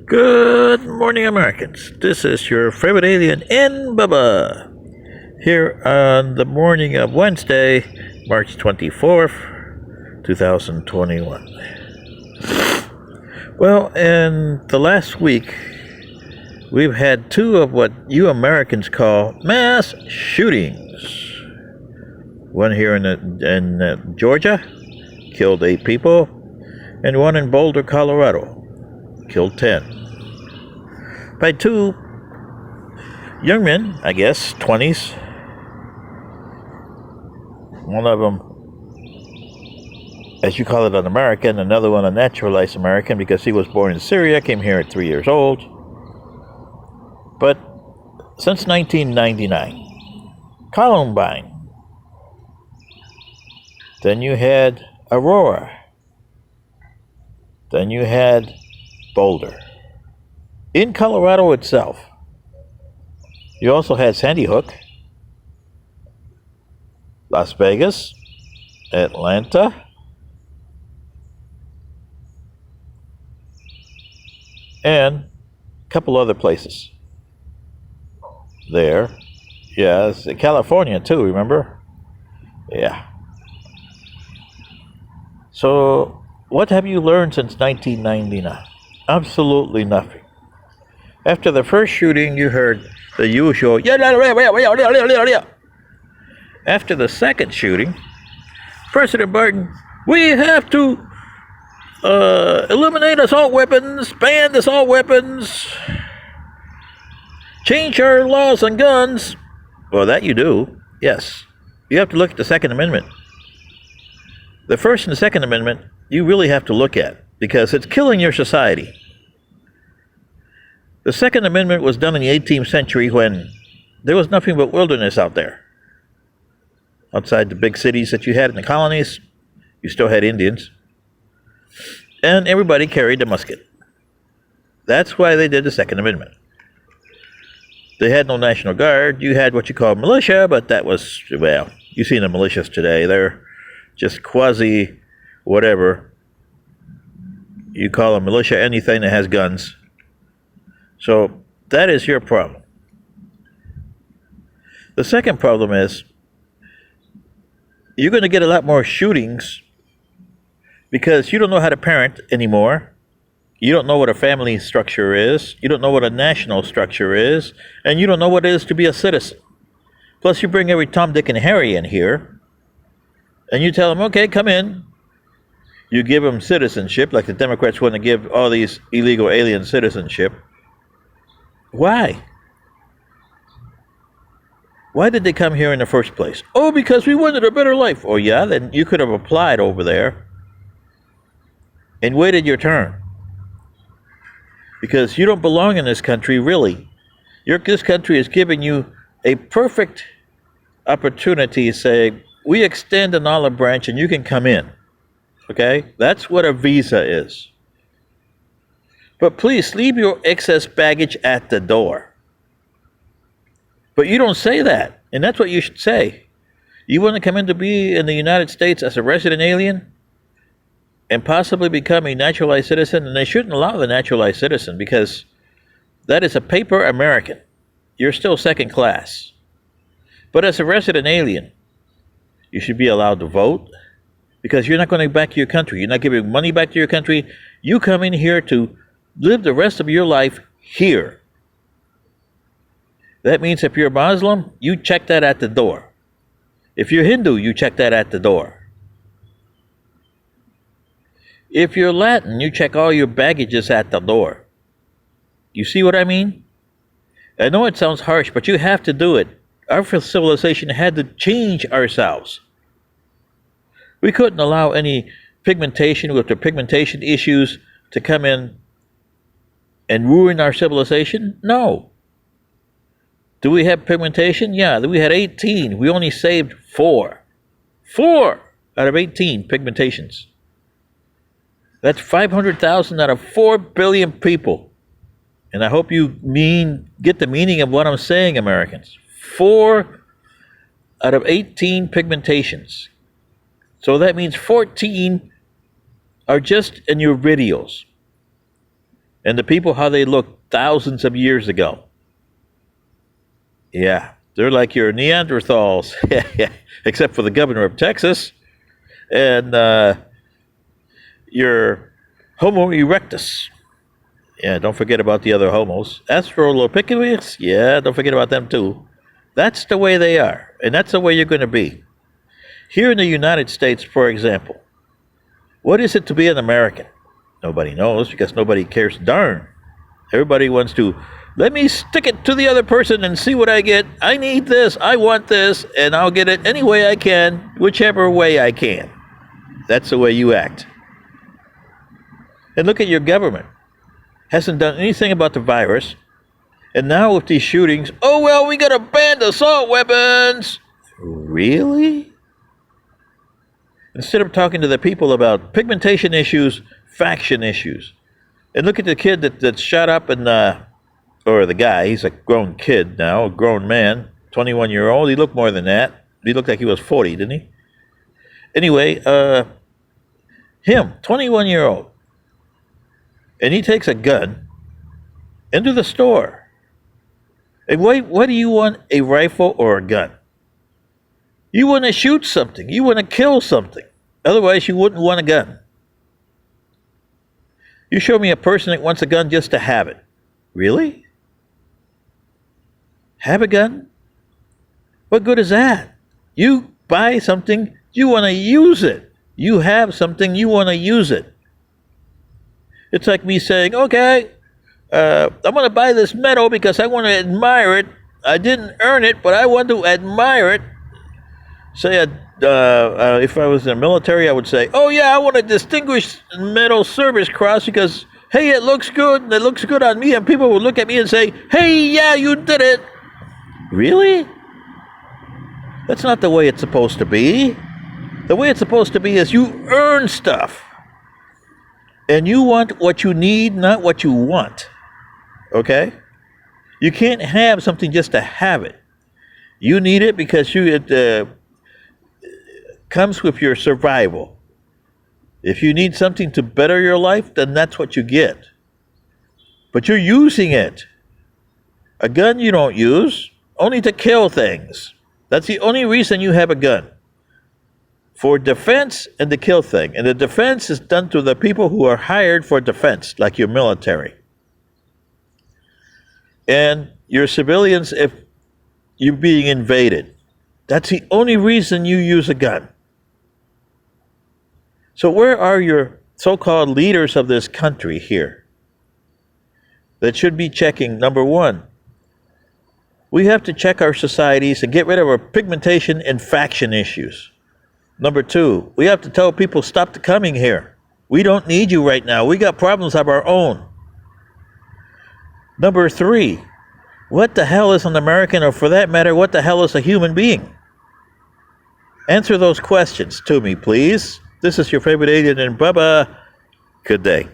Good morning, Americans. This is your favorite alien in Bubba. Here on the morning of Wednesday, March 24th, 2021. Well, in the last week, we've had two of what you Americans call mass shootings. One here in Georgia, killed 8 people, and one in Boulder, Colorado, killed 10. By two young men, I guess, 20s. One of them, as you call it, an American, another one a naturalized American because he was born in Syria, came here at 3 years old. But since 1999, Columbine, then you had Aurora, then you had Boulder. In Colorado itself, you also had Sandy Hook, Las Vegas, Atlanta, and a couple other places there. Yeah, it's California too, remember? Yeah. So, what have you learned since 1999? Absolutely nothing. After the first shooting, you heard the usual, yeah, yeah, yeah. After the second shooting, President Biden, we have to eliminate assault weapons, ban assault weapons, change our laws on guns. Well, that you do, yes. You have to look at the Second Amendment. The First and the Second Amendment, you really have to look at because it's killing your society. The Second Amendment was done in the 18th century when there was nothing but wilderness out there. Outside the big cities that you had in the colonies, you still had Indians. And everybody carried a musket. That's why they did the Second Amendment. They had no National Guard. You had what you call militia, but that was, well, you see the militias today. They're just quasi whatever. You call a militia anything that has guns. So that is your problem. The second problem is you're going to get a lot more shootings because you don't know how to parent anymore. You don't know what a family structure is. You don't know what a national structure is. And you don't know what it is to be a citizen. Plus you bring every Tom, Dick, and Harry in here and you tell them, okay, come in. You give them citizenship like the Democrats want to give all these illegal alien citizenship. Why? Why did they come here in the first place? Oh, because we wanted a better life. Oh, yeah, then you could have applied over there and waited your turn. Because you don't belong in this country, really. This country is giving you a perfect opportunity to say, we extend an olive branch and you can come in. Okay? That's what a visa is. But please leave your excess baggage at the door. But you don't say that. And that's what you should say. You want to come in to be in the United States as a resident alien and possibly become a naturalized citizen. And they shouldn't allow the naturalized citizen because that is a paper American. You're still second class. But as a resident alien, you should be allowed to vote because you're not going back to your country. You're not giving money back to your country. You come in here to live the rest of your life here. That means if you're Muslim, you check that at the door. If you're Hindu, you check that at the door. If you're Latin, you check all your baggages at the door. You see what I mean? I know it sounds harsh, but you have to do it. Our civilization had to change ourselves. We couldn't allow any pigmentation with the pigmentation issues to come in and ruin our civilization? No. Do we have pigmentation? Yeah, we had 18. We only saved 4. 4 out of 18 pigmentations. That's 500,000 out of 4 billion people. And I hope you get the meaning of what I'm saying, Americans. 4 out of 18 pigmentations. So that means 14 are just in your videos. And the people, how they looked thousands of years ago. Yeah, they're like your Neanderthals, except for the governor of Texas and your Homo erectus. Yeah, don't forget about the other homos. Australopithecus, yeah, don't forget about them too. That's the way they are, and that's the way you're going to be. Here in the United States, for example, what is it to be an American? Nobody knows because nobody cares darn. Everybody wants to, let me stick it to the other person and see what I get. I need this, I want this, and I'll get it any way I can, whichever way I can. That's the way you act. And look at your government. Hasn't done anything about the virus. And now with these shootings, oh well, we gotta ban assault weapons. Really? Instead of talking to the people about pigmentation issues, faction issues. And look at the kid that shot up and or the guy, he's a grown kid now, a grown man, 21-year-old. He looked more than that. He looked like he was 40, didn't he? Anyway, him, 21-year-old. And he takes a gun into the store. And what do you want, a rifle or a gun? You want to shoot something. You want to kill something. Otherwise, you wouldn't want a gun. You show me a person that wants a gun just to have it. Really? Have a gun? What good is that? You buy something, you want to use it. You have something, you want to use it. It's like me saying, okay, I'm going to buy this medal because I want to admire it. I didn't earn it, but I want to admire it. Say, if I was in the military, I would say, oh yeah, I want a Distinguished Medal Service Cross because, hey, it looks good, and it looks good on me, and people would look at me and say, hey, yeah, you did it. Really? That's not the way it's supposed to be. The way it's supposed to be is you earn stuff. And you want what you need, not what you want. Okay? You can't have something just to have it. You need it because it comes with your survival. If you need something to better your life, then that's what you get. But you're using it. A gun you don't use, only to kill things. That's the only reason you have a gun. For defense and to kill things. And the defense is done to the people who are hired for defense, like your military. And your civilians, if you're being invaded. That's the only reason you use a gun. So where are your so-called leaders of this country here that should be checking? Number one, we have to check our societies and get rid of our pigmentation and faction issues. Number two, we have to tell people stop coming here. We don't need you right now. We got problems of our own. Number three, what the hell is an American, or for that matter, what the hell is a human being? Answer those questions to me, please. This is your favorite alien and Bubba. Good day.